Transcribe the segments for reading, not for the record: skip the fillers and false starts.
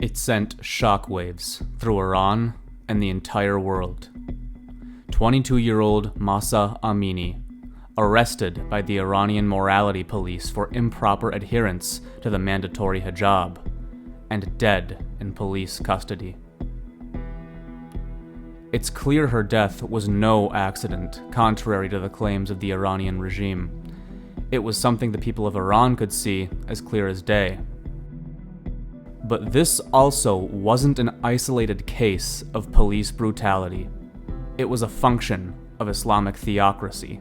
It sent shockwaves through Iran and the entire world. 22-year-old Mahsa Amini, arrested by the Iranian Morality Police for improper adherence to the mandatory hijab, and dead in police custody. It's clear her death was no accident, contrary to the claims of the Iranian regime. It was something the people of Iran could see as clear as day. But this also wasn't an isolated case of police brutality. It was a function of Islamic theocracy.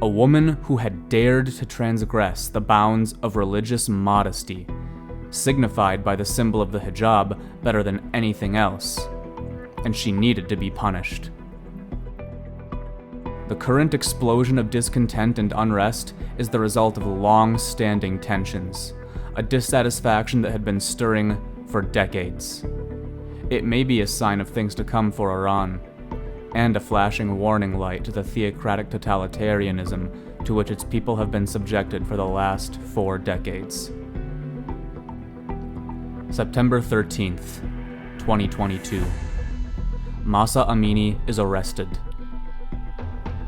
A woman who had dared to transgress the bounds of religious modesty, signified by the symbol of the hijab better than anything else, and she needed to be punished. The current explosion of discontent and unrest is the result of long-standing tensions, a dissatisfaction that had been stirring for decades. It may be a sign of things to come for Iran, and a flashing warning light to the theocratic totalitarianism to which its people have been subjected for the last 4 decades. September 13th, 2022. Mahsa Amini is arrested.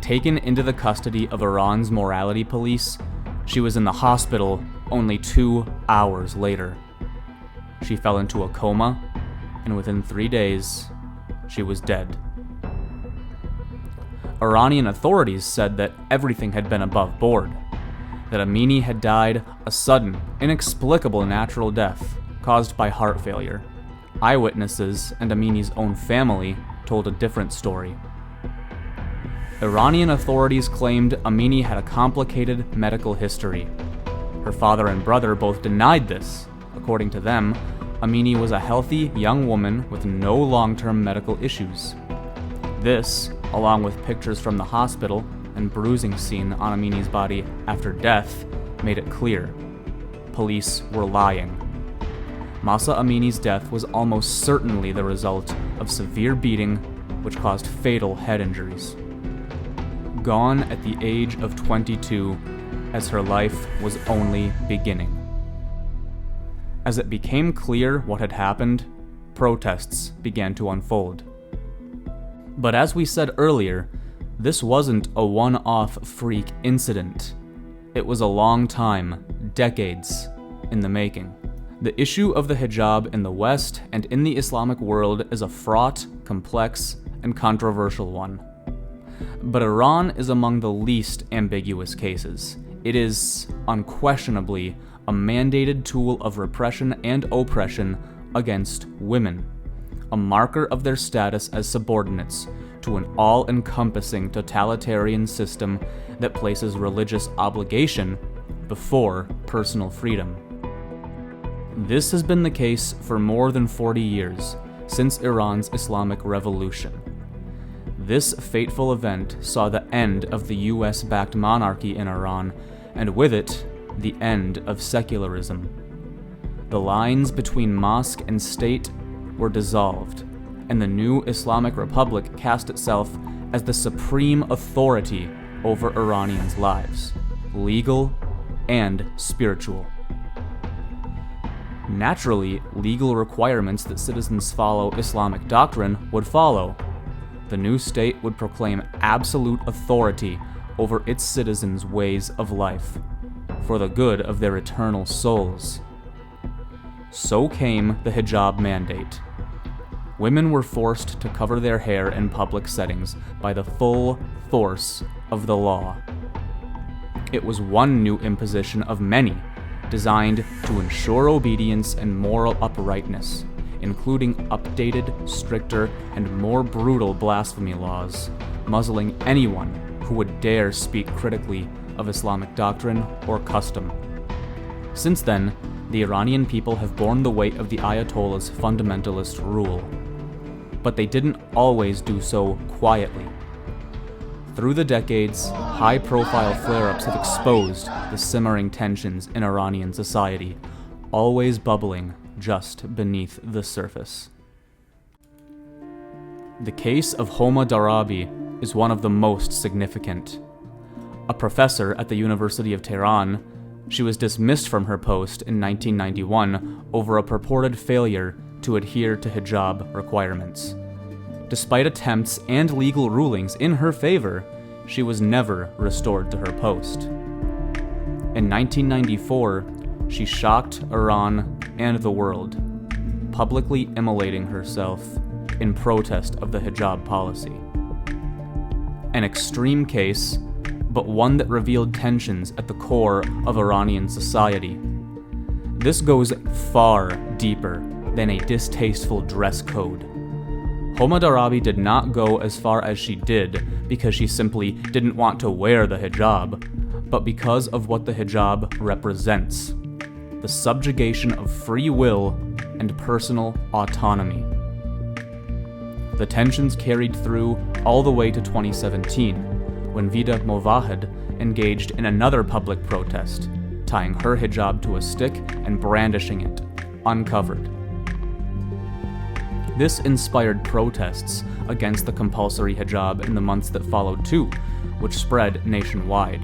Taken into the custody of Iran's Morality Police, she was in the hospital only 2 hours later. She fell into a coma, and within 3 days, she was dead. Iranian authorities said that everything had been above board, that Amini had died a sudden, inexplicable natural death caused by heart failure. Eyewitnesses and Amini's own family told a different story. Iranian authorities claimed Amini had a complicated medical history. Her father and brother both denied this. According to them, Amini was a healthy young woman with no long-term medical issues. This, along with pictures from the hospital and bruising seen on Amini's body after death, made it clear. Police were lying. Mahsa Amini's death was almost certainly the result of severe beating, which caused fatal head injuries. Gone at the age of 22, as her life was only beginning. As it became clear what had happened, protests began to unfold. But as we said earlier, this wasn't a one-off freak incident. It was a long time, decades, in the making. The issue of the hijab in the West and in the Islamic world is a fraught, complex, and controversial one. But Iran is among the least ambiguous cases. It is, unquestionably, a mandated tool of repression and oppression against women, a marker of their status as subordinates to an all-encompassing totalitarian system that places religious obligation before personal freedom. This has been the case for more than 40 years, since Iran's Islamic Revolution. This fateful event saw the end of the US-backed monarchy in Iran, and with it, the end of secularism. The lines between mosque and state were dissolved, and the new Islamic Republic cast itself as the supreme authority over Iranians' lives, legal and spiritual. Naturally, legal requirements that citizens follow Islamic doctrine would follow. The new state would proclaim absolute authority over its citizens' ways of life, for the good of their eternal souls. So came the hijab mandate. Women were forced to cover their hair in public settings by the full force of the law. It was one new imposition of many, designed to ensure obedience and moral uprightness, including updated, stricter, and more brutal blasphemy laws, muzzling anyone who would dare speak critically of Islamic doctrine or custom. Since then, the Iranian people have borne the weight of the Ayatollah's fundamentalist rule. But they didn't always do so quietly. Through the decades, high-profile flare-ups have exposed the simmering tensions in Iranian society, always bubbling just beneath the surface. The case of Homa Darabi is one of the most significant. A professor at the University of Tehran, She was dismissed from her post in 1991 over a purported failure to adhere to hijab requirements. Despite attempts and legal rulings in her favor, she was never restored to her post. In 1994, she shocked Iran and the world, publicly immolating herself in protest of the hijab policy. An extreme case, but one that revealed tensions at the core of Iranian society. This goes far deeper than a distasteful dress code. Homa Darabi did not go as far as she did because she simply didn't want to wear the hijab, but because of what the hijab represents: the subjugation of free will and personal autonomy. The tensions carried through all the way to 2017, when Vida Movahed engaged in another public protest, tying her hijab to a stick and brandishing it, uncovered. This inspired protests against the compulsory hijab in the months that followed too, which spread nationwide.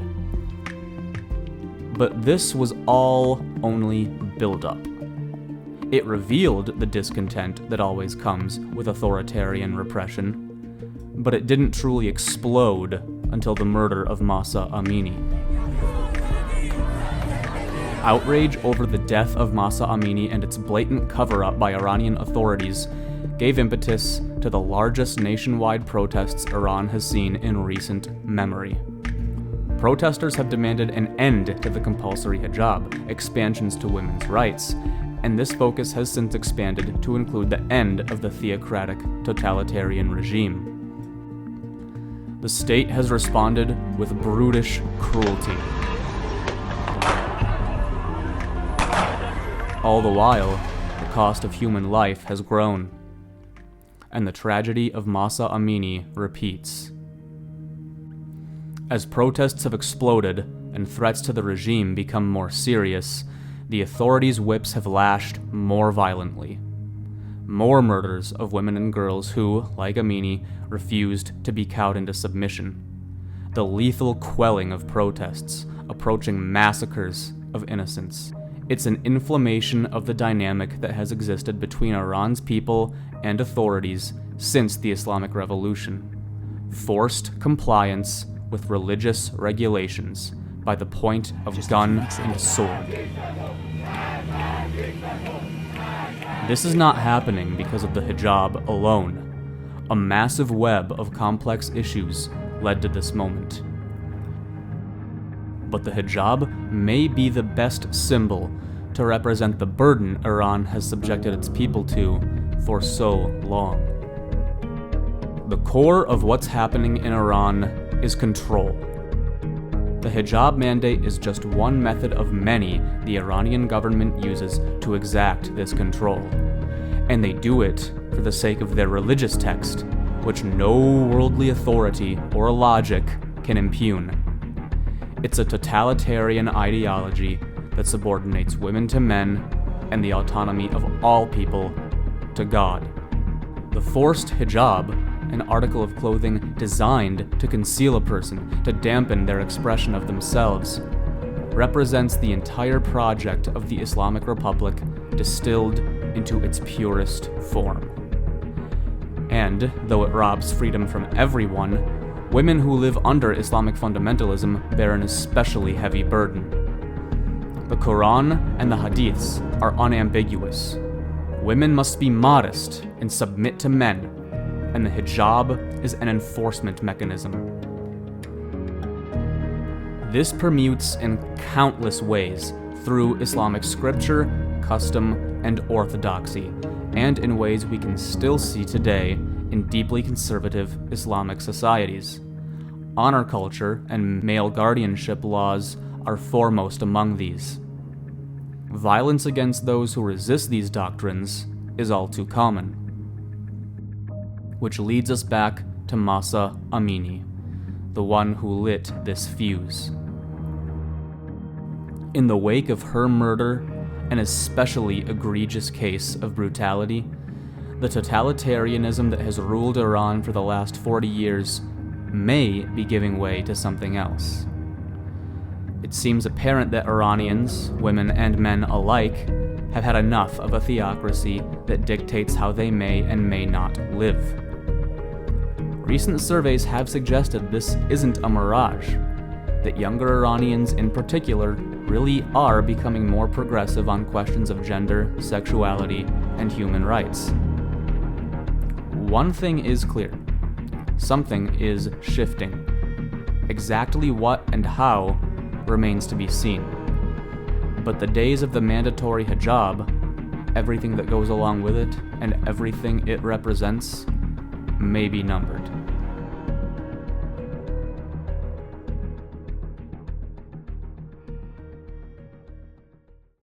But this was all only build-up. It revealed the discontent that always comes with authoritarian repression, but it didn't truly explode until the murder of Mahsa Amini. Outrage over the death of Mahsa Amini and its blatant cover-up by Iranian authorities gave impetus to the largest nationwide protests Iran has seen in recent memory. Protesters have demanded an end to the compulsory hijab, expansions to women's rights, and this focus has since expanded to include the end of the theocratic, totalitarian regime. The state has responded with brutish cruelty. All the while, the cost of human life has grown, and the tragedy of Mahsa Amini repeats. As protests have exploded and threats to the regime become more serious, the authorities' whips have lashed more violently. More murders of women and girls who, like Amini, refused to be cowed into submission. The lethal quelling of protests, approaching massacres of innocents. It's an inflammation of the dynamic that has existed between Iran's people and authorities since the Islamic Revolution. Forced compliance with religious regulations by the point of gun and sword. This is not happening because of the hijab alone. A massive web of complex issues led to this moment. But the hijab may be the best symbol to represent the burden Iran has subjected its people to for so long. The core of what's happening in Iran is control. The hijab mandate is just one method of many the Iranian government uses to exact this control, and they do it for the sake of their religious text, which no worldly authority or logic can impugn. It's a totalitarian ideology that subordinates women to men and the autonomy of all people to God. The forced hijab, an article of clothing designed to conceal a person, to dampen their expression of themselves, represents the entire project of the Islamic Republic distilled into its purest form. And, though it robs freedom from everyone, women who live under Islamic fundamentalism bear an especially heavy burden. The Quran and the Hadiths are unambiguous. Women must be modest and submit to men, and the hijab is an enforcement mechanism. This permutes in countless ways through Islamic scripture, custom, and orthodoxy, and in ways we can still see today in deeply conservative Islamic societies. Honor culture and male guardianship laws are foremost among these. Violence against those who resist these doctrines is all too common. Which leads us back to Mahsa Amini, the one who lit this fuse. In the wake of her murder, an especially egregious case of brutality, the totalitarianism that has ruled Iran for the last 40 years may be giving way to something else. It seems apparent that Iranians, women and men alike, have had enough of a theocracy that dictates how they may and may not live. Recent surveys have suggested this isn't a mirage, that younger Iranians in particular really are becoming more progressive on questions of gender, sexuality, and human rights. One thing is clear. Something is shifting. Exactly what and how remains to be seen. But the days of the mandatory hijab, everything that goes along with it, and everything it represents, may be numbered.